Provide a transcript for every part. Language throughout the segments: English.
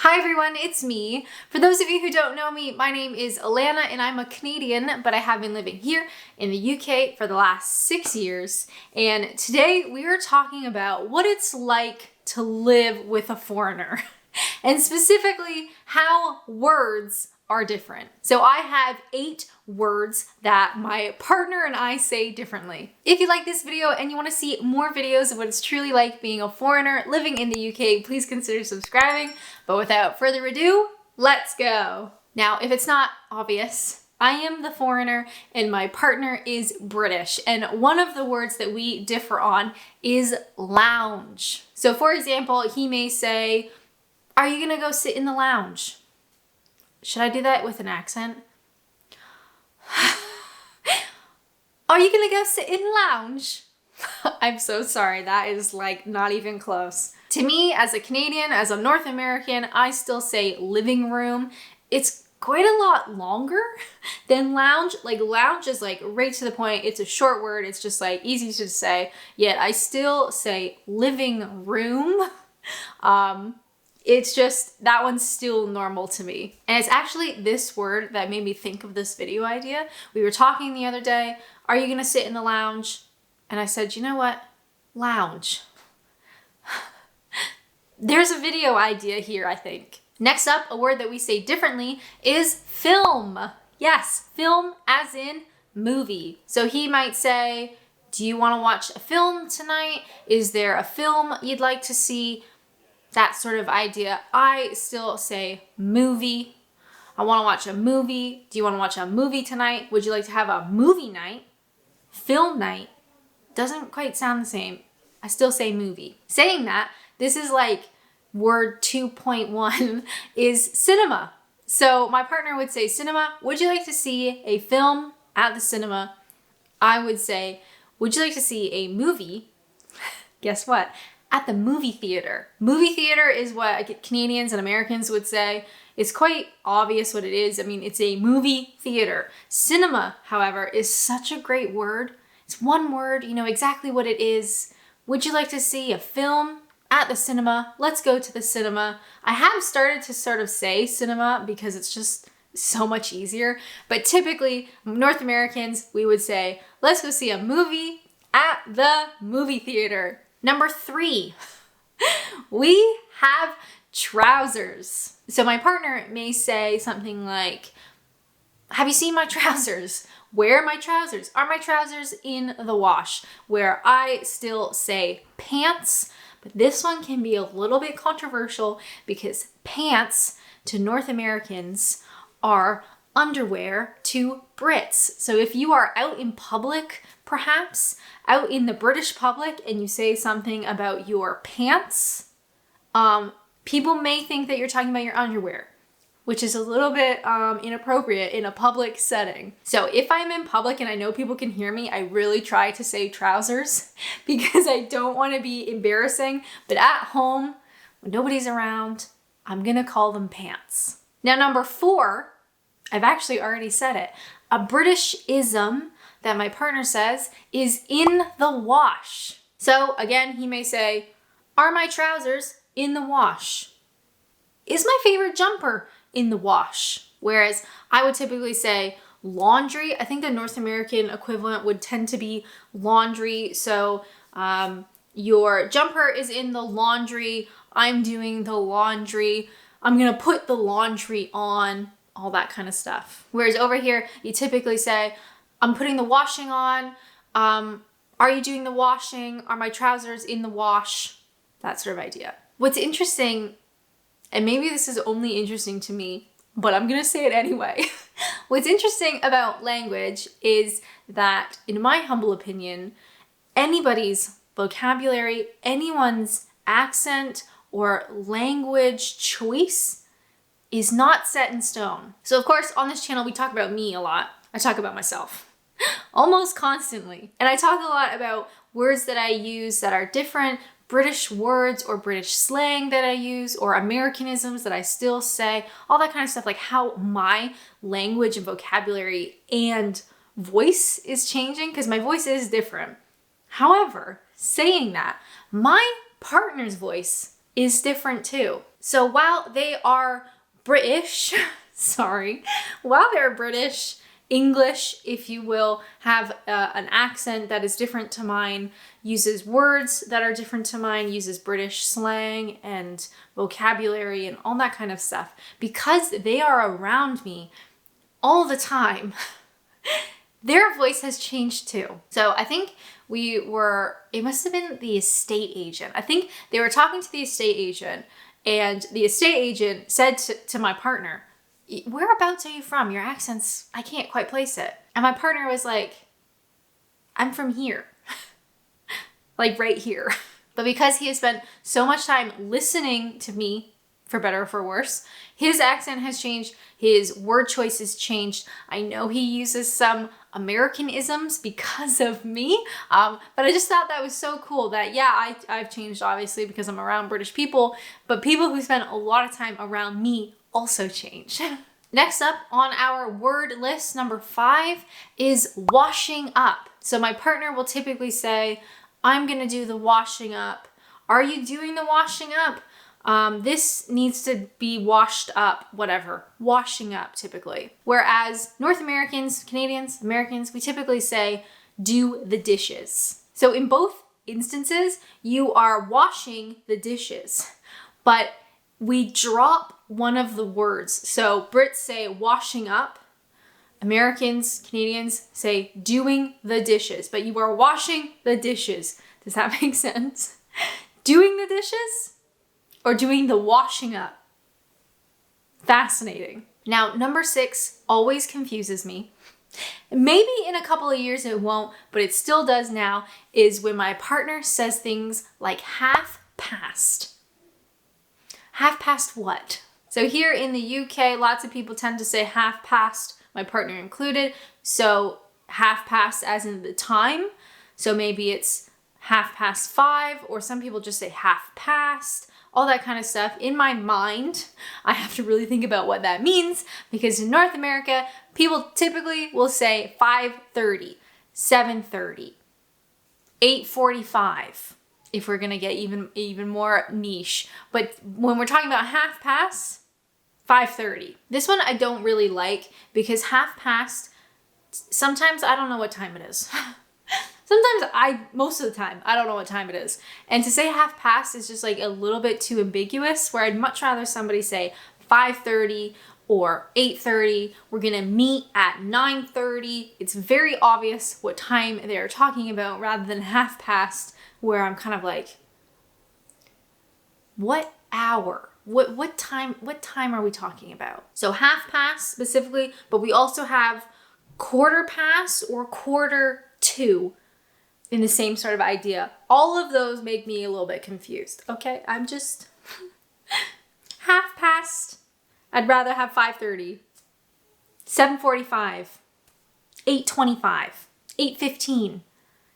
Hi everyone, it's me. For those of you who don't know me, my name is Alanna and I'm a Canadian, but I have been living here in the UK for the last 6 years. And today we are talking about what it's like to live with a foreigner and specifically how words are different. So I have 8 words that my partner and I say differently. If you like this video and you want to see more videos of what it's truly like being a foreigner living in the UK, please consider subscribing. But without further ado, let's go. Now, if it's not obvious, I am the foreigner and my partner is British. And one of the words that we differ on is lounge. So for example, he may say, "Are you gonna go sit in the lounge?" Should I do that with an accent? Are you gonna go sit in the lounge? I'm so sorry, that is like not even close. To me, as a Canadian, as a North American, I still say living room. It's quite a lot longer than lounge. Like lounge is like right to the point. It's a short word. It's just like easy to say, yet I still say living room. It's just, that one's still normal to me. And it's actually this word that made me think of this video idea. We were talking the other day, are you gonna sit in the lounge? And I said, you know what? Lounge. There's a video idea here, I think. Next up, a word that we say differently is film. Yes, film as in movie. So he might say, do you wanna watch a film tonight? Is there a film you'd like to see? That sort of idea. I still say movie. I want to watch a movie. Do you want to watch a movie tonight? Would you like to have a movie night? Film night doesn't quite sound the same. I still say movie. Saying that, this is like word 2.1 is cinema. So my partner would say cinema. Would you like to see a film at the cinema? I would say, would you like to see a movie? Guess what? At the movie theater. Movie theater is what Canadians and Americans would say. It's quite obvious what it is. I mean, it's a movie theater. Cinema, however, is such a great word. It's one word, you know exactly what it is. Would you like to see a film at the cinema? Let's go to the cinema. I have started to sort of say cinema because it's just so much easier. But typically, North Americans, we would say, let's go see a movie at the movie theater. Number 3, we have trousers. So my partner may say something like, have you seen my trousers? Where are my trousers? Are my trousers in the wash? Where I still say pants, but this one can be a little bit controversial because pants to North Americans are underwear to Brits. So if you are out in public, perhaps out in the British public, and you say something about your pants, people may think that you're talking about your underwear, which is a little bit inappropriate in a public setting. So if I'm in public and I know people can hear me, I really try to say trousers because I don't want to be embarrassing. But at home, when nobody's around, I'm gonna call them pants. Now, number 4, I've actually already said it. A British-ism that my partner says is in the wash. So again, he may say, are my trousers in the wash? Is my favorite jumper in the wash? Whereas I would typically say laundry. I think the North American equivalent would tend to be laundry. So your jumper is in the laundry. I'm doing the laundry. I'm gonna put the laundry on. All that kind of stuff. Whereas over here, you typically say, I'm putting the washing on. Are you doing the washing? Are my trousers in the wash? That sort of idea. What's interesting, and maybe this is only interesting to me, but I'm gonna say it anyway. What's interesting about language is that, in my humble opinion, anybody's vocabulary, anyone's accent or language choice is not set in stone. So of course, on this channel, we talk about me a lot. I talk about myself almost constantly. And I talk a lot about words that I use that are different, British words or British slang that I use, or Americanisms that I still say, all that kind of stuff, like how my language and vocabulary and voice is changing, because my voice is different. However, saying that, my partner's voice is different too. So while they are British, while they're British, English, if you will, have an accent that is different to mine, uses words that are different to mine, uses British slang and vocabulary and all that kind of stuff. Because they are around me all the time, their voice has changed too. So I think it must have been the estate agent. I think they were talking to the estate agent, and the estate agent said to my partner, "Whereabouts are you from? Your accent's, I can't quite place it." And my partner was like, "I'm from here." Like right here. But because he has spent so much time listening to me, for better or for worse, his accent has changed, his word choice has changed. I know he uses some Americanisms because of me, but I just thought that was so cool that, yeah, I've changed obviously because I'm around British people, but people who spend a lot of time around me also change. Next up on our word list, number 5, is washing up. So my partner will typically say, "I'm gonna do the washing up." Are you doing the washing up? This needs to be washed up, whatever. Washing up, typically. Whereas North Americans, Canadians, Americans, we typically say, "do the dishes." So in both instances, you are washing the dishes, but we drop one of the words. So Brits say washing up, Americans, Canadians say doing the dishes, but you are washing the dishes. Does that make sense? Doing the dishes or doing the washing up? Fascinating. Now, number 6 always confuses me. Maybe in a couple of years it won't, but it still does now, is when my partner says things like half past. Half past what? So here in the UK, lots of people tend to say half past, my partner included. So half past as in the time. So maybe it's 5:30, or some people just say half past, all that kind of stuff. In my mind, I have to really think about what that means, because in North America, people typically will say 5:30, 7:30, 8:45. If we're gonna get even more niche. But when we're talking about half past, 5:30. This one I don't really like, because half past, sometimes I don't know what time it is. Most of the time, I don't know what time it is. And to say half past is just like a little bit too ambiguous, where I'd much rather somebody say 5:30 or 8:30. We're gonna meet at 9:30. It's very obvious what time they're talking about, rather than half past, where I'm kind of like, what hour? What time are we talking about? So half past specifically, but we also have quarter past or quarter to in the same sort of idea. All of those make me a little bit confused. Okay, I'm just half past. I'd rather have 5:30, 7:45, 8:25, 8:15.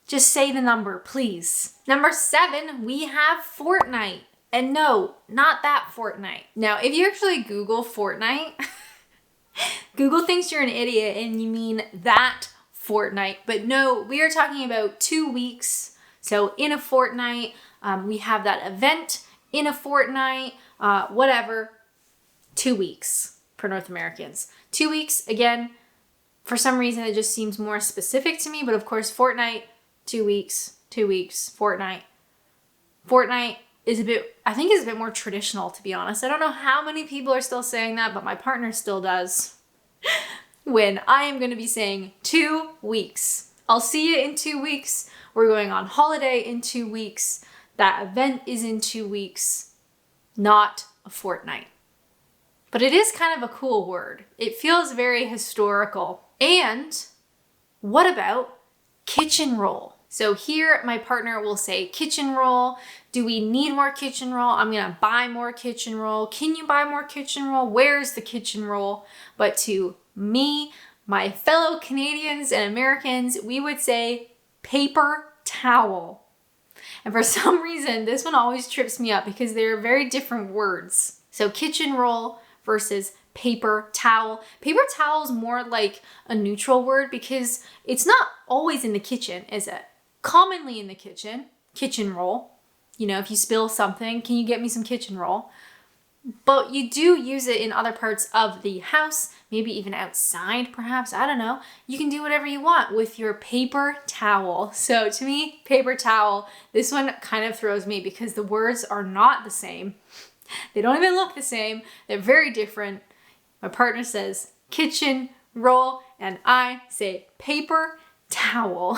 Just say the number, please. Number 7, we have fortnight. And no, not that fortnight. Now, if you actually Google fortnight, Google thinks you're an idiot and you mean that fortnight. But no, we are talking about 2 weeks. So in a fortnight, we have that event in a fortnight, whatever, 2 weeks for North Americans. 2 weeks, again, for some reason, it just seems more specific to me. But of course, fortnight, 2 weeks, fortnight. Fortnight is a bit more traditional, to be honest. I don't know how many people are still saying that, but my partner still does. When I am going to be saying 2 weeks. I'll see you in 2 weeks. We're going on holiday in 2 weeks. That event is in 2 weeks, not a fortnight. But it is kind of a cool word. It feels very historical. And what about kitchen roll? So here my partner will say kitchen roll. Do we need more kitchen roll? I'm gonna buy more kitchen roll. Can you buy more kitchen roll? Where's the kitchen roll? But to me, my fellow Canadians and Americans, we would say paper towel. And for some reason, this one always trips me up because they're very different words. So kitchen roll versus paper towel. Paper towel is more like a neutral word because it's not always in the kitchen, is it? Commonly in the kitchen roll. You know, if you spill something, can you get me some kitchen roll? but you do use it in other parts of the house, maybe even outside perhaps, I don't know. You can do whatever you want with your paper towel. So to me, paper towel, this one kind of throws me because the words are not the same. They don't even look the same. They're very different. My partner says kitchen roll and I say paper towel.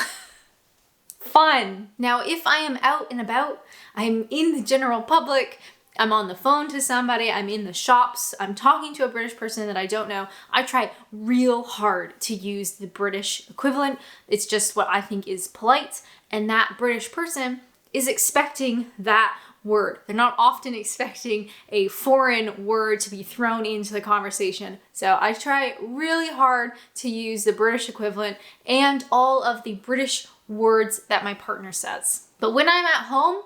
Fun. Now, if I am out and about, I'm in the general public, I'm on the phone to somebody, I'm in the shops, I'm talking to a British person that I don't know, I try real hard to use the British equivalent. It's just what I think is polite, and that British person is expecting that word. They're not often expecting a foreign word to be thrown into the conversation. So I try really hard to use the British equivalent and all of the British words that my partner says. But when I'm at home,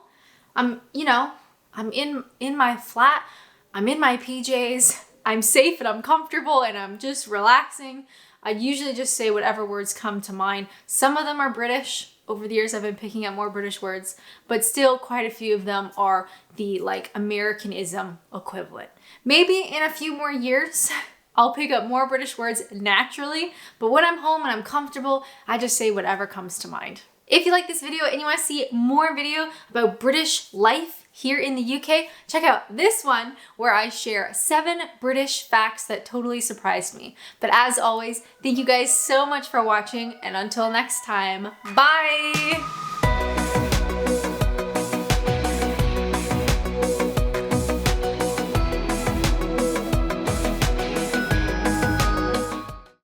I'm in my flat, I'm in my PJs, I'm safe and I'm comfortable and I'm just relaxing. I usually just say whatever words come to mind. Some of them are British. Over the years, I've been picking up more British words, but still quite a few of them are the like Americanism equivalent. Maybe in a few more years, I'll pick up more British words naturally, but when I'm home and I'm comfortable, I just say whatever comes to mind. If you like this video and you want to see more video about British life here in the UK, check out this one where I share 7 British facts that totally surprised me. But as always, thank you guys so much for watching, and until next time, bye!